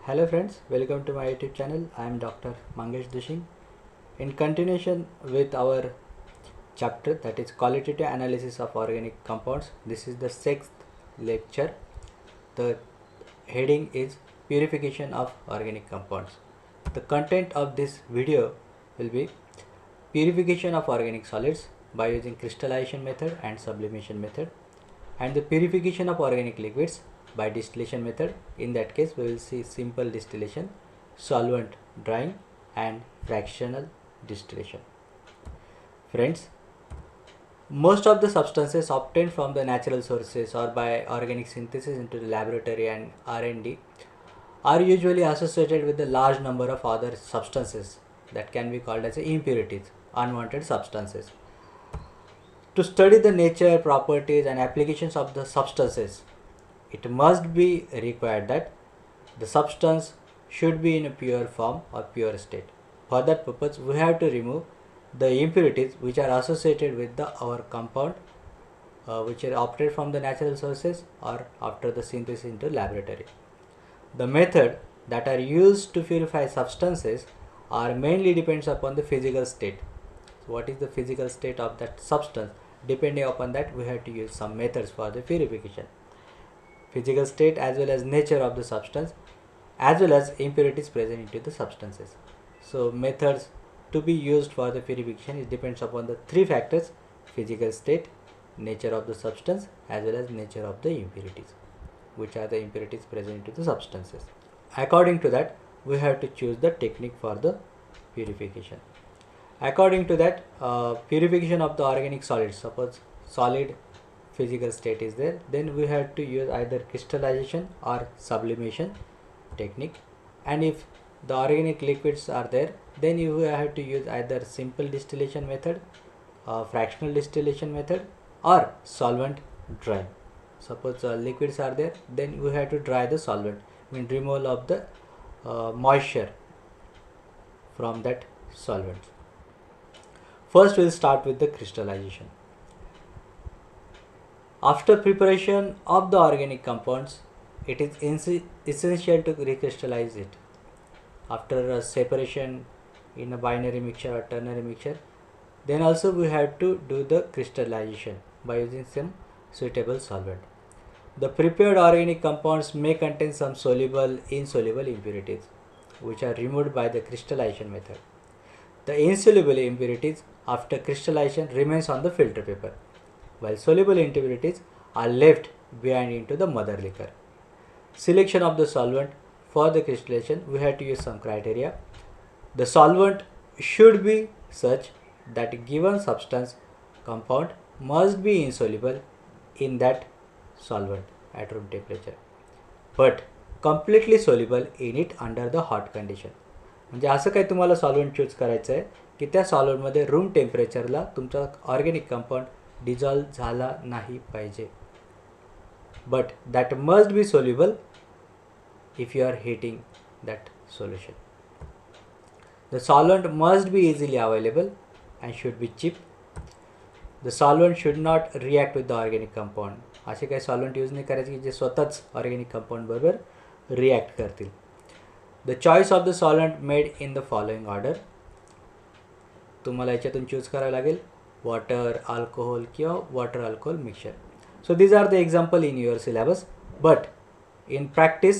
Hello friends, welcome to my YouTube channel. I am Dr. Mangesh Dushing. In continuation with our chapter, that is qualitative analysis of organic compounds, this is the sixth lecture. The heading is purification of organic compounds. The content of this video will be purification of organic solids by using crystallization method and sublimation method, and the purification of organic liquids by distillation method. In that case, we will see simple distillation, solvent drying, and fractional distillation. Friends, most of the substances obtained from the natural sources or by organic synthesis into the laboratory and R&D are usually associated with a large number of other substances that can be called as impurities, unwanted substances. To study the nature, properties, and applications of the substances, it must be required that the substance should be in a pure form or pure state. For that purpose, we have to remove the impurities which are associated with our compound, which are obtained from the natural sources or after the synthesis into laboratory. The method that are used to purify substances are mainly depends upon the physical state. So what is the physical state of that substance? Depending upon that, we have to use some methods for the purification. Physical state as well as nature of the substance as well as impurities present into the substances. So methods to be used for the purification, it depends upon the three factors: physical state, nature of the substance, as well as nature of the impurities, which are the impurities present into the substances. According to that, we have to choose the technique for the purification. According to that, purification of the organic solids, suppose solid physical state is there, then we have to use either crystallization or sublimation technique. And if the organic liquids are there, then you have to use either simple distillation method, fractional distillation method, or solvent drying. Suppose liquids are there, then we have to dry the solvent, mean removal of the moisture from that solvent. First, we will start with the crystallization. After preparation of the organic compounds, it is essential to recrystallize it. After separation in a binary mixture or ternary mixture, then also we have to do the crystallization by using some suitable solvent. The prepared organic compounds may contain some soluble, insoluble impurities, which are removed by the crystallization method. The insoluble impurities after crystallization remains on the filter paper, while soluble impurities are left behind into the mother liquor. Selection of the solvent for the crystallization, we have to use some criteria. The solvent should be such that a given substance compound must be insoluble in that solvent at room temperature, but completely soluble in it under the hot condition. म्हणजे असं काही तुम्हाला solvent choose करायचं आहे की त्या सॉल्व्हेंटमध्ये room टेम्परेचरला तुमचा organic compound dissolve झाला नाही पाहिजे, but that must be soluble if you are heating that solution. The solvent must be easily available and should be cheap. The solvent should not react with the organic compound. असे काही solvent use नाही करायचे की जे स्वतःच organic compound बरोबर react करतील. The choice of the solvent made in the following order. तुम्हाला याच्यातून चूज करावं लागेल वॉटर, अल्कोहोल किंवा water alcohol mixture. So these are the example in your syllabus, but in practice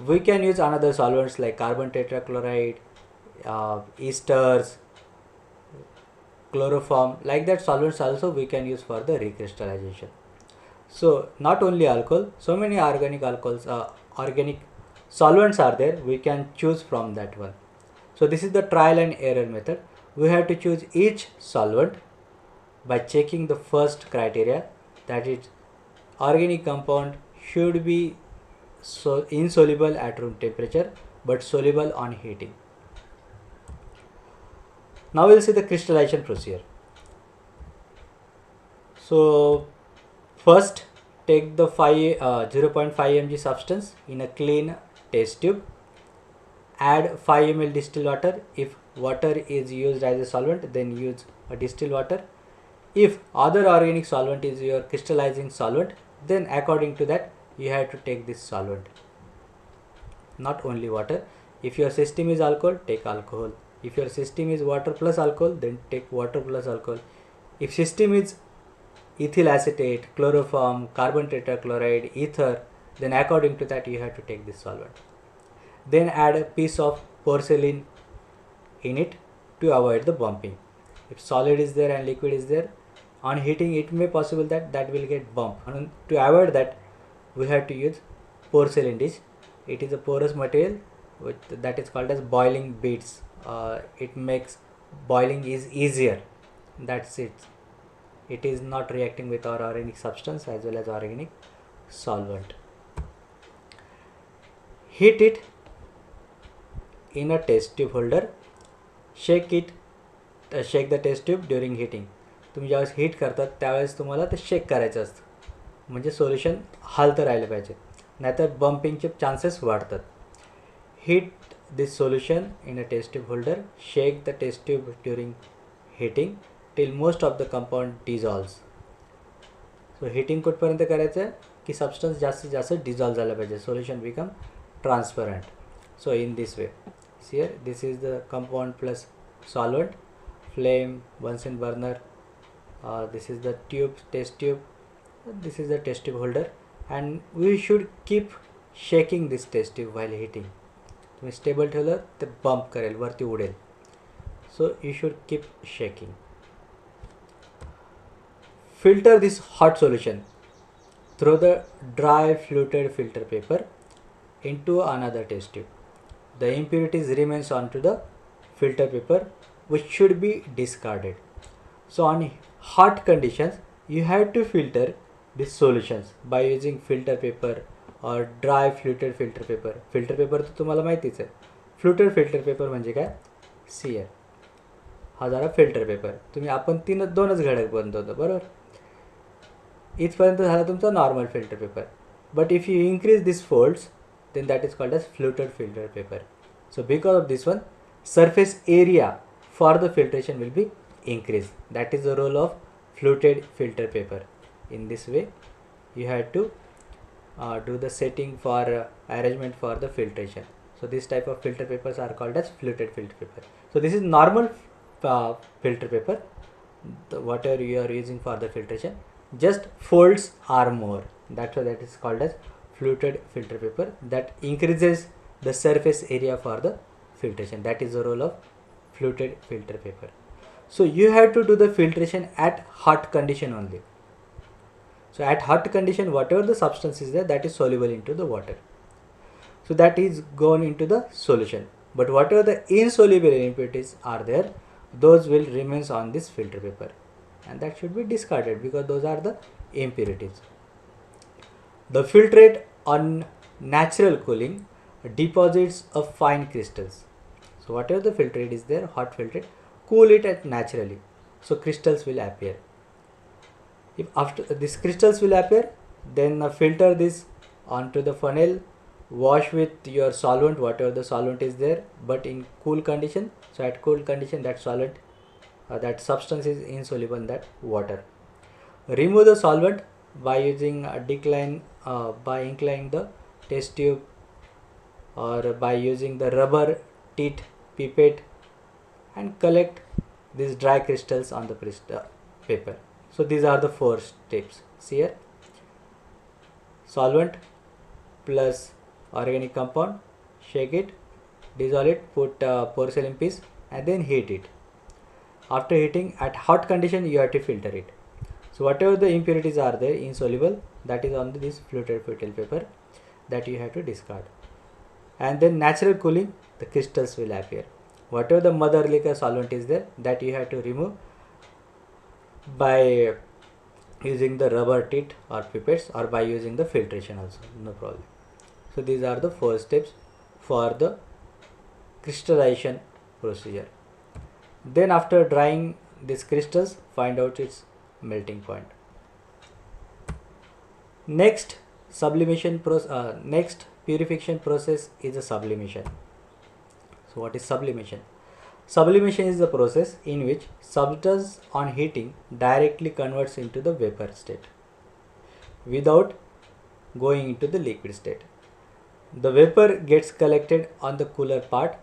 we can use another solvents like carbon tetrachloride, esters, chloroform, like that solvents also we can use for the recrystallization. So not only alcohol, so many organic alcohols, organic solvents are there, we can choose from that one. So this is the trial and error method. We have to choose each solvent by checking the first criteria, that is organic compound should be so insoluble at room temperature but soluble on heating. Now we'll see the crystallization procedure. So first take the 0.5 mg substance in a clean test tube. Add 5 ml distilled water. If water is used as a solvent, then use a distilled water. If other organic solvent is your crystallizing solvent, then according to that you have to take this solvent. not only water. If your system is alcohol, take alcohol. If your system is water plus alcohol, then take water plus alcohol. If system is ethyl acetate, chloroform, carbon tetrachloride, ether, then according to that you have to take this solvent. Then add a piece of porcelain in it to avoid the bumping. If solid is there and liquid is there, on heating it may possible that will get bumped. And to avoid that, we have to use porcelain dish. It is a porous material that is called as boiling beads. It makes boiling is easier. That's it. It is not reacting with our organic substance as well as organic solvent. Heat it in a test tube holder. Shake the test tube during heating. तुम्ही ज्यावेळेस heat करतात त्यावेळेस तुम्हाला ते shake करायचं असतं, म्हणजे solution हलतं राहिलं पाहिजे, नाहीतर बम्पिंगचे चान्सेस वाढतात. Heat this solution in a test tube holder. Shake the test tube during heating till most of the compound dissolves. So heating कुठपर्यंत करायचं आहे की सबस्टन्स जास्तीत जास्त डिझॉल्व झालं पाहिजे, solution become transparent. So in this way, here this is the compound plus solvent, flame, Bunsen burner, this is the tube, test tube, this is the test tube holder, and we should keep shaking this test tube while heating. तुम्ही stable ठेवलं तर bump करेल, वरती उडेल. So you should keep shaking. Filter this hot solution through the dry fluted filter paper into another test tube. The impurities remains onto the filter paper, which should be discarded. So on hot conditions, you have to filter these solutions by using filter paper or dry fluted filter paper. Filter paper तर तुम्हाला माहितीच आहे. Fluted filter paper म्हणजे काय? CL. हा जरा filter paper. तुम्ही आपण दोनच घटक बनवतो बरोबर. इथपर्यंत झाला तुमचा normal filter paper. But if you increase these folds, then that is called as fluted filter paper. So because of this one, surface area for the filtration will be increased. That is the role of fluted filter paper. In this way, you have to do the setting for arrangement for the filtration. So this type of filter papers are called as fluted filter paper. So this is normal filter paper, whatever you are using for the filtration, just folds are more. That's why that is called as fluted filter paper, that increases the surface area for the filtration. That is the role of fluted filter paper. So you have to do the filtration at hot condition only. So at hot condition, whatever the substance is there, that is soluble into the water. So that is gone into the solution. But whatever the insoluble impurities are there, those will remain on this filter paper, and that should be discarded because those are the impurities. The filtrate on natural cooling deposits of fine crystals. So whatever the filtrate is there, hot filtrate, cool it at naturally, so crystals will appear. If after these crystals will appear, then filter this onto the funnel, wash with your solvent, whatever the solvent is there, but in cool condition. So at cool condition, that solvent, that substance is insoluble in that water. Remove the solvent by using a decline, by inclining the test tube, or by using the rubber teat pipette, and collect these dry crystals on the paper. So these are the 4 steps. See here, solvent plus organic compound, shake it, dissolve it, put porcelain piece, and then heat it. After heating at hot condition, you have to filter it. So whatever the impurities are there insoluble, that is on this fluted filter paper, that you have to discard. And then natural cooling, the crystals will appear. Whatever the mother liquor solvent is there, that you have to remove by using the rubber teat or pipettes, or by using the filtration also, no problem. So these are the 4 steps for the crystallization procedure. Then after drying these crystals, find out its melting point. Next sublimation process, next purification process is a sublimation. So what is sublimation? Sublimation is the process in which substance on heating directly converts into the vapor state without going into the liquid state. The vapor gets collected on the cooler part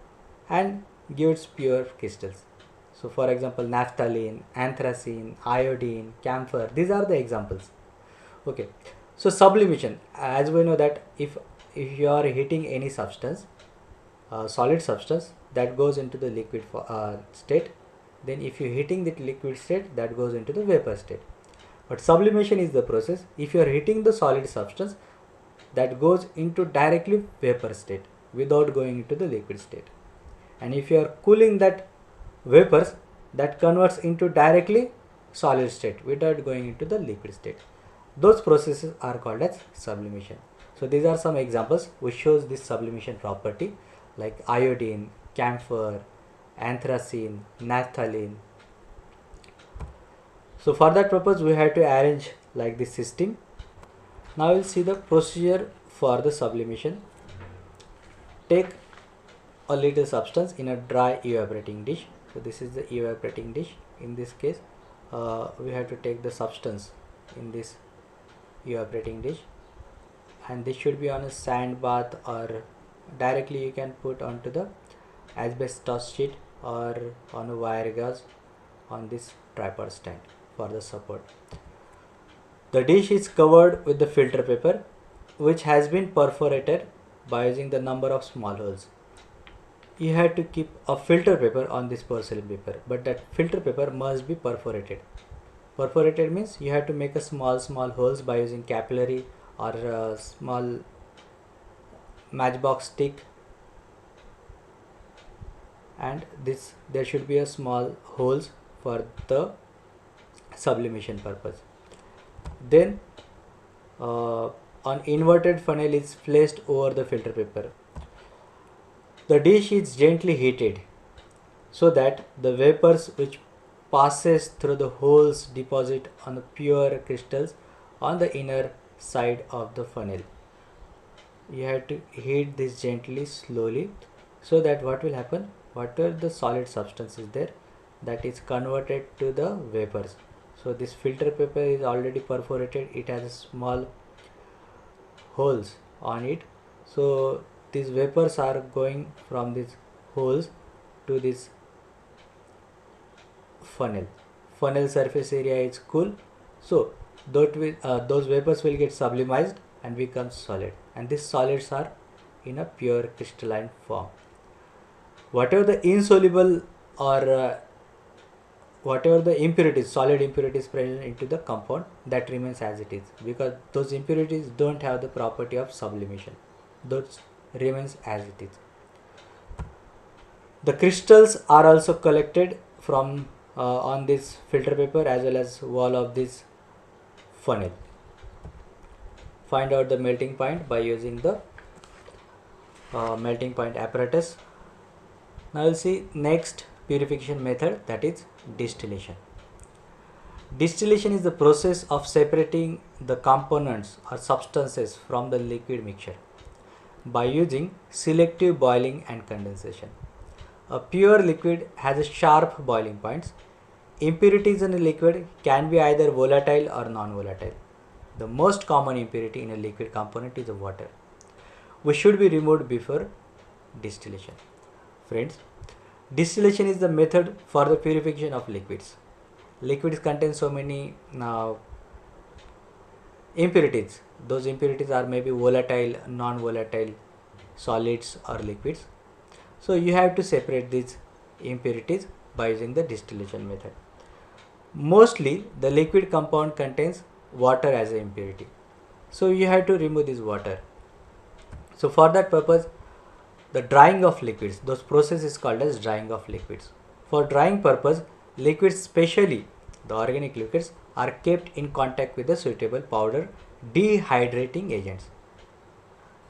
and gives pure crystals. So for example, naphthalene, anthracene, iodine, camphor, these are the examples. Okay, so sublimation, as we know that if you are heating any substance, solid substance, that goes into the liquid state, then if you heating the liquid state, that goes into the vapor state. But sublimation is the process if you are heating the solid substance, that goes into directly vapor state without going into the liquid state. And if you are cooling that vapors, that converts into directly solid state without going into the liquid state. Those processes are called as sublimation. So these are some examples which shows this sublimation property, like iodine, camphor, anthracene, naphthalene. So for that purpose we have to arrange like this system. Now we'll see the procedure for the sublimation. Take a little substance in a dry evaporating dish. So this is the evaporating dish. In this case we have to take the substance in this evaporating dish, and this should be on a sand bath, or directly you can put onto the asbestos sheet or on a wire gauze on this tripod stand for the support. The dish is covered with the filter paper, which has been perforated by using the number of small holes. You have to keep a filter paper on this porcelain paper, but that filter paper must be perforated. Perforated means you have to make a small holes by using capillary or a small matchbox stick, and this there should be a small holes for the sublimation purpose. Then an inverted funnel is placed over the filter paper. The dish is gently heated so that the vapors which passes through the holes deposit on the pure crystals on the inner side of the funnel. You have to heat this gently, slowly, so that what will happen, whatever the solid substance is there, that is converted to the vapors. So this filter paper is already perforated, it has small holes on it, so these vapors are going from these holes to this funnel. Funnel surface area is cool, so those vapors will get sublimized and become solid, and these solids are in a pure crystalline form. Whatever the insoluble or whatever the impurities, solid impurities present into the compound, that remains as it is, because those impurities don't have the property of sublimation. Those remains as it is. The crystals are also collected from on this filter paper as well as wall of this funnel. Find out the melting point by using the melting point apparatus. Now we'll see next purification method, that is distillation. Distillation is the process of separating the components or substances from the liquid mixture by using selective boiling and condensation. A pure liquid has a sharp boiling points. Impurities in a liquid can be either volatile or non-volatile. The most common impurity in a liquid component is the water, which should be removed before distillation. Friends, distillation is the method for the purification of liquids. Liquids contain so many impurities. Those impurities are maybe volatile, non-volatile, solids or liquids. So you have to separate these impurities by using the distillation method. Mostly the liquid compound contains water as an impurity, so you have to remove this water. So for that purpose, the drying of liquids, those process is called as drying of liquids. For drying purpose, liquids, especially the organic liquids, are kept in contact with the suitable powder dehydrating agents,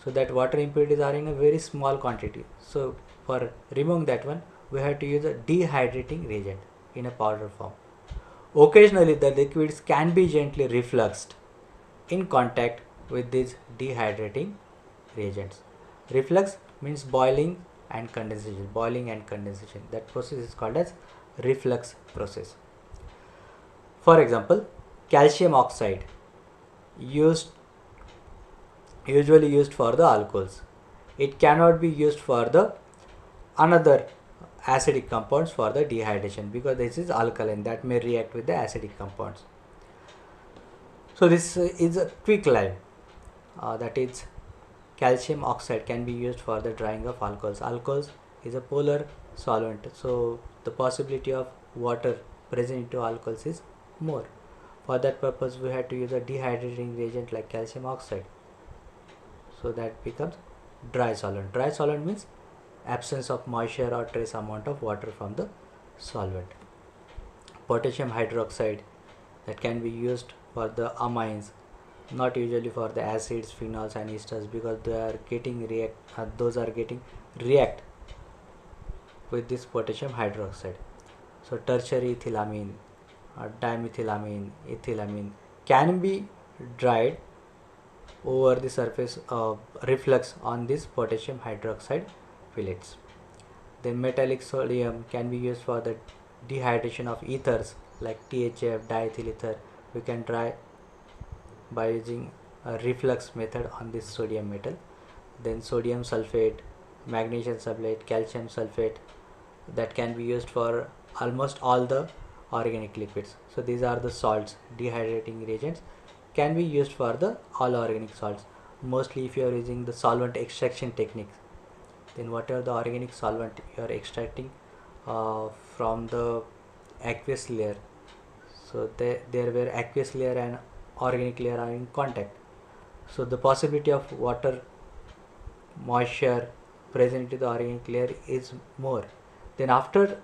so that water impurities are in a very small quantity. So for removing that one, we have to use a dehydrating reagent in a powder form. Occasionally the liquids can be gently refluxed in contact with these dehydrating reagents. Reflux means boiling and condensation. That process is called as reflux process. For example, calcium oxide usually used for the alcohols. it cannot be used for the another acidic compounds for the dehydration, because this is alkaline that may react with the acidic compounds. So this is a quick lime, that is calcium oxide can be used for the drying of alcohols. Alcohols is a polar solvent, so the possibility of water present into alcohols is more. For that purpose we had to use a dehydrating reagent like calcium oxide, so that becomes dry solvent. Dry solvent means absence of moisture or trace amount of water from the solvent. Potassium hydroxide, that can be used for the amines, not usually for the acids, phenols and esters, because they are getting react with this potassium hydroxide. So tertiary ethylamine, dimethylamine, ethylamine can be dried over the surface of reflux on this potassium hydroxide pellets. Then metallic sodium can be used for the dehydration of ethers like THF, diethyl ether. We can dry by using a reflux method on this sodium metal. Then sodium sulfate, magnesium sulfate, calcium sulfate, that can be used for almost all the organic liquids. So these are the salts, dehydrating reagents can be used for the all organic salts. Mostly if you are using the solvent extraction techniques, then whatever the organic solvent you are extracting from the aqueous layer, so there where aqueous layer and organic layer are in contact, so the possibility of water moisture present in the organic layer is more. Then after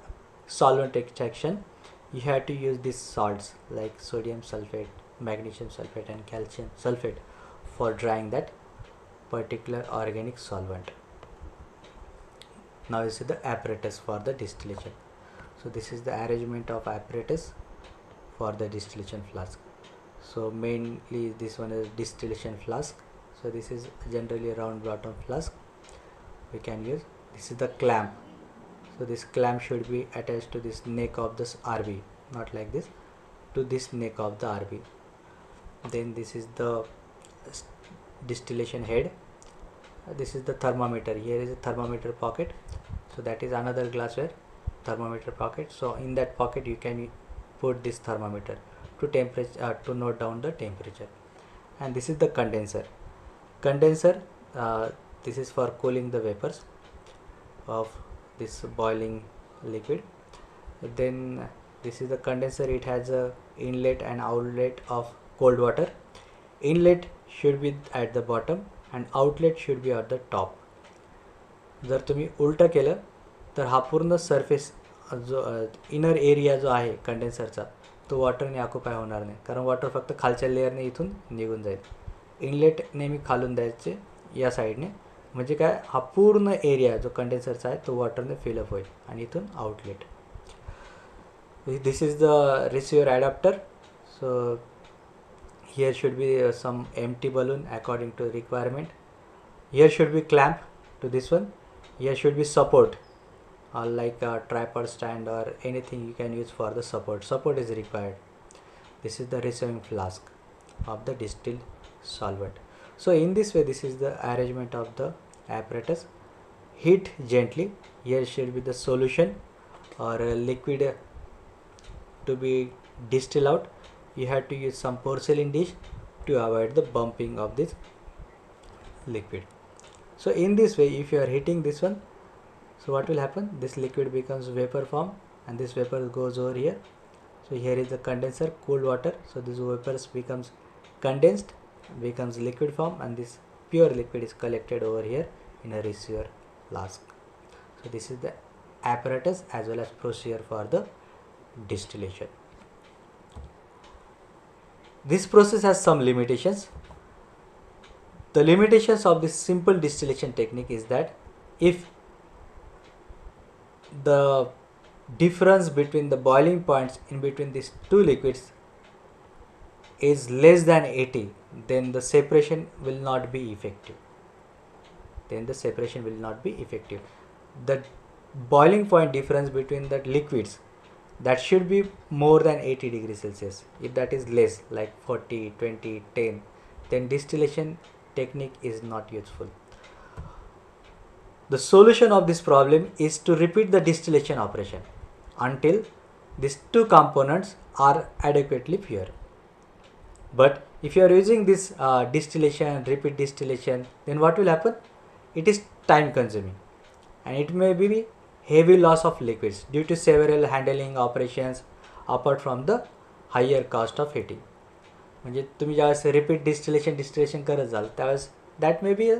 solvent extraction you have to use these salts like sodium sulfate, magnesium sulfate and calcium sulfate for drying that particular organic solvent. Now you see the apparatus for the distillation. So this is the arrangement of apparatus for the distillation flask. So mainly this one is distillation flask. So this is generally a round bottom flask we can use. This is the clamp. So this clamp should be attached to this neck of this RB, not like this, to this neck of the RB. Then this is the distillation head. This is the thermometer. Here is a thermometer pocket. So that is another glassware thermometer pocket. So in that pocket you can put this thermometer to temperature to note down the temperature. And this is the condenser. Condenser, this is for cooling the vapors of this boiling liquid. Then this is the condenser. It has a inlet and outlet of cold water. Inlet should be at the bottom and outlet should be at the top. जर तुम्ही उलट केलं तर हा पूर्ण surface जो inner area जो आहे कंडेन्सरचा तो वॉटरने ऑक्युपाय होणार नाही, कारण वॉटर फक्त खालच्या लेअरने इथून निघून जाईल. इनलेट नेहमी खालून द्यायचे या साईडने, म्हणजे काय हा पूर्ण एरिया जो कंडेन्सरचा आहे तो वॉटरने फिलअप होईल आणि इथून outlet. This is the receiver adapter. So here should be some empty balloon according to requirement. Here should be clamp to this one. Here should be support, like a tripod stand or anything you can use for the support. Support is required. This is the receiving flask of the distilled solvent. So in this way, this is the arrangement of the apparatus. Heat gently. Here should be the solution or a liquid to be distilled out. You have to use some porcelain dish to avoid the bumping of this liquid. So in this way, if you are heating this one, so what will happen? This liquid becomes vapor form and this vapor goes over here. So here is the condenser, cool water. So this vapors becomes condensed, becomes liquid form, and this pure liquid is collected over here in a receiver flask. So this is the apparatus as well as procedure for the distillation. This process has some limitations. The limitations of this simple distillation technique is that if the difference between the boiling points in between these two liquids is less than 80, then the separation will not be effective. The boiling point difference between the liquids, that should be more than 80 degrees Celsius. If that is less, like 40, 20, 10, then distillation technique is not useful. The solution of this problem is to repeat the distillation operation until these two components are adequately pure. But if you are using this distillation, repeat distillation, then what will happen? It is time consuming and it may be heavy loss of liquids due to several handling operations apart from the higher cost of heating. म्हणजे तुम्ही ज्यावेळेस repeat distillation करत जाल त्यावेळेस that may be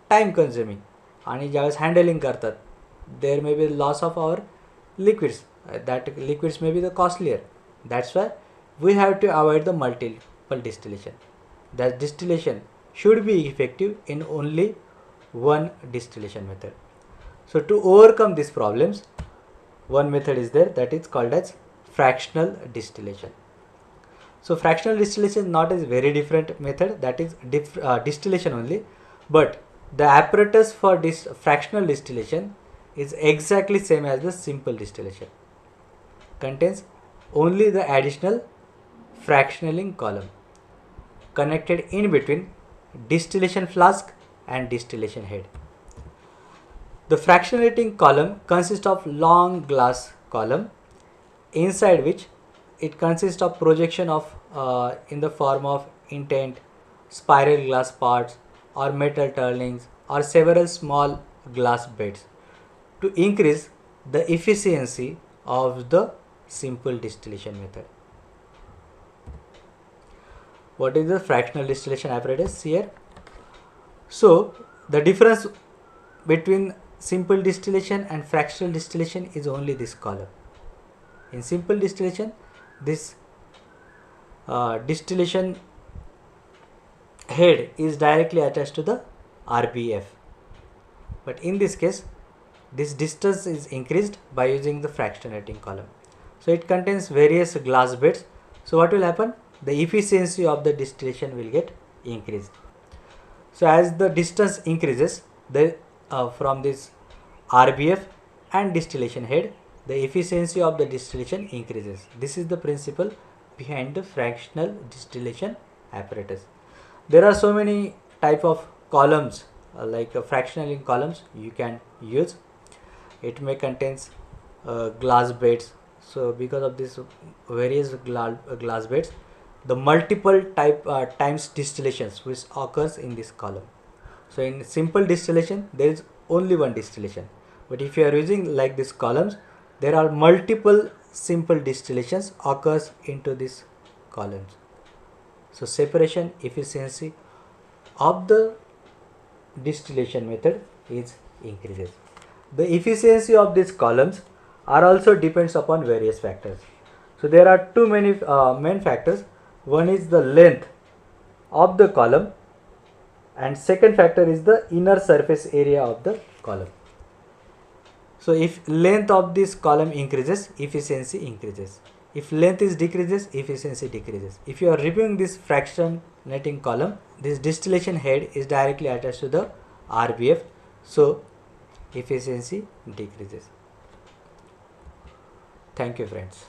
time consuming आणि ज्यावेळेस handling करतात there may be loss of our liquids that liquids may be the costlier. That's why we have to avoid the multiple distillation. That distillation should be effective in only one distillation method. So to overcome these problems, one method is there that is called as fractional distillation. So fractional distillation is not a very different method, that is distillation only, but the apparatus for this fractional distillation is exactly same as the simple distillation. Contains only the additional fractionating column connected in between distillation flask and distillation head. The fractionating column consists of long glass column inside which it consists of projection of in the form of intent, spiral glass parts or metal turnings or several small glass beds to increase the efficiency of the simple distillation method. What is the fractional distillation apparatus here? So the difference between simple distillation and fractional distillation is only this column. In simple distillation, this distillation head is directly attached to the RBF, but in this case this distance is increased by using the fractionating column. So it contains various glass beds. So what will happen? The efficiency of the distillation will get increased. So as the distance increases, the from this RBF and distillation head, the efficiency of the distillation increases. This is the principle behind the fractional distillation apparatus. There are so many type of columns like fractionating columns you can use. It may contains glass beds. So because of this various glass beds, the multiple times distillations which occurs in this column. So in simple distillation there is only one distillation, but if you are using like these columns, there are multiple simple distillations occurs into these columns. So separation efficiency of the distillation method is increases. The efficiency of these columns are also depends upon various factors. So there are two main factors. One is the length of the column and second factor is the inner surface area of the column. So if length of this column increases, efficiency increases. If length is decreases, efficiency decreases. If you are reviewing this fractionating column, this distillation head is directly attached to the RBF, so efficiency decreases. Thank you friends.